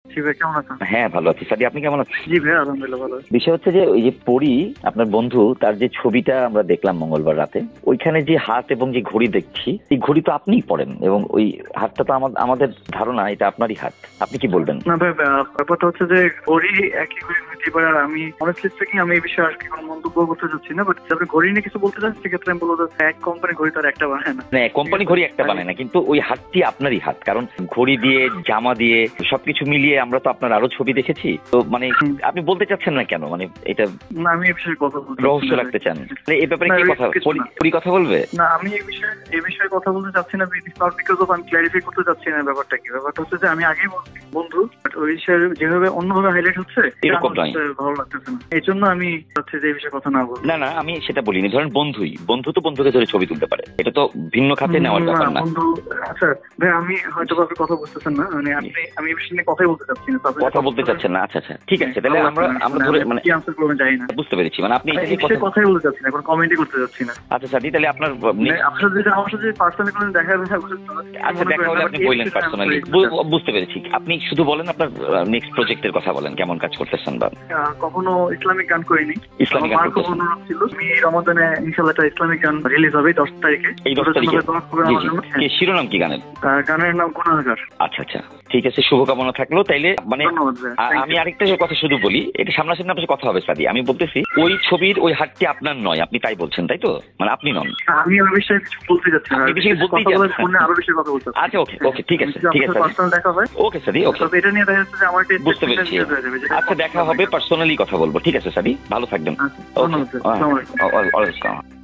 জি ভাই, কেমন আছেন? হ্যাঁ ভালো আছি সাদি, আপনি কেমন আছেন? জি ভাই, আলহামদুলিল্লাহ ভালো আছি। বিষয় হচ্ছে যে ওই যে পরি আপনার বন্ধু, তার যে ছবিটা আমরা দেখলাম মঙ্গলবার রাতে, ওইখানে যে হাত এবং যে ঘড়ি দেখছি, এই ঘড়ি তো আপনিই পরেন এবং ওই হাতটা তো আমাদের ধারণা এটা আপনারই হাত। আপনি কি বলবেন? না ভাই, ব্যাপারটা হচ্ছে যে ঘড়ি একই ঘড়ি হতে পারে। আর আমি অনেস্টলি স্পিকিং আমি এই বিষয়ে আর কি কোনো মন্তব্য করতে চাচ্ছি না। বাট আপনি ঘড়ি নিয়ে কিছু বলতে চাচ্ছেন, সেক্ষেত্রে আমি বলবো যে এক কোম্পানি ঘড়ি তার একটা বানায় না। না, কোম্পানি ঘড়ি একটা বানায় না, কিন্তু ওই হাতটি আপনারই হাত। কারণ ঘড়ি দিয়ে, জামা দিয়ে, সবকিছু মিলিয়ে আমরা তো আপনার আরো ছবি দেখেছি। তো মানে আপনি বলতে চাচ্ছেন না কেন? মানে এটা না, আমি এই বিষয়ে কথা বলতে রহস্য রাখতে চান? এই ব্যাপারে কি কথা, পরি কথা বলবে? না, আমি এই বিষয়ে কথা বলতে চাচ্ছি না। বিকজ অফ আমি ক্লারিফাই করতে চাচ্ছি না ব্যাপারটা কি। ব্যাপারটা হচ্ছে যে আমি আগেই বলছি বন্ধু, বাট ওই বিষয়ে যেভাবে অন্যভাবে হাইলাইট হচ্ছে এরকম নয়, ভালো লাগতেছে না। এই জন্য আমি চাচ্ছি যে এই বিষয়ে কথা না বলবো। না না, আমি সেটা বলিনি। ধরেন বন্ধু তো বন্ধুকে ধরে ছবি তুলতে পারে, এটা তো ভিন্ন খাতে নেওয়ার ব্যাপার না। বন্ধু, আচ্ছা ভাই, আমি হয়তো আপনি কথা বুঝতেছেন না। মানে আমি এই বিষয়ে নিয়ে কথাই বলতে চাচ্ছি না। কথা বলতে চাচ্ছেন না? আচ্ছা আচ্ছা, ঠিক আছে, তাহলে আমরা ধরে মানে কি আনসার করবেন জানি না। বুঝতে পেরেছি, মানে আপনি এই বিষয়ে কথাই বলতে চাচ্ছি না, এখন কমেন্টই করতে চাচ্ছি না। আচ্ছা সাদি, তাহলে আপনার আপনার যদি আমার সাথে পার্সোনালি কোনো দেখা আচ্ছা দেখা হলে আপনি বললেন পার্সোনালি, বুঝতে পেরেছি। আপনি শুধু বলেন আপনার নেক্সট প্রজেক্টের কথা বলেন, কেমন কাজ করতেছেন। বা কখনো ইসলামিক গান করিনি। ইসলামিক গান করতেছেন? অনুরোধ ছিল আমি এই রমাদানে ইনশাআল্লাহ একটা ইসলামিক গান রিলিজ হবে 10 তারিখে। এই 10 তারিখে? কি শিরোনাম, কি গানের? গানের নাম গুনাহগার। আচ্ছা আচ্ছা, ঠিক আছে, শুভকামনা থাকলো। তাইলে মানে আমি আরেকটা কথা শুধু বলি, এটা সামনাসামনি আপনার কথা হবে সাদি। আমি বলতেছি ওই ছবির ওই হাতটি আপনার নয়, আপনি তাই বলছেন, তাই তো? মানে আপনি নন। আমি ওই বিষয়ে কিছু বলতে যাচ্ছি না। এই বিষয়ে বলতেই যাচ্ছেন আরো বেশি কথা বলতে। আচ্ছা ওকে ওকে, ঠিক আছে ঠিক আছে, পার্সোনাল দেখা হয়। ওকে সাদি, ওকে। তবে এটা নিয়ে দেখা যাচ্ছে যে আমার একটা বুঝতে পেরেছি। আচ্ছা দেখা হবে, পার্সোনালি কথা বলবো। ঠিক আছে সাদি, ভালো থাকবেন। ধন্যবাদ। ওকে।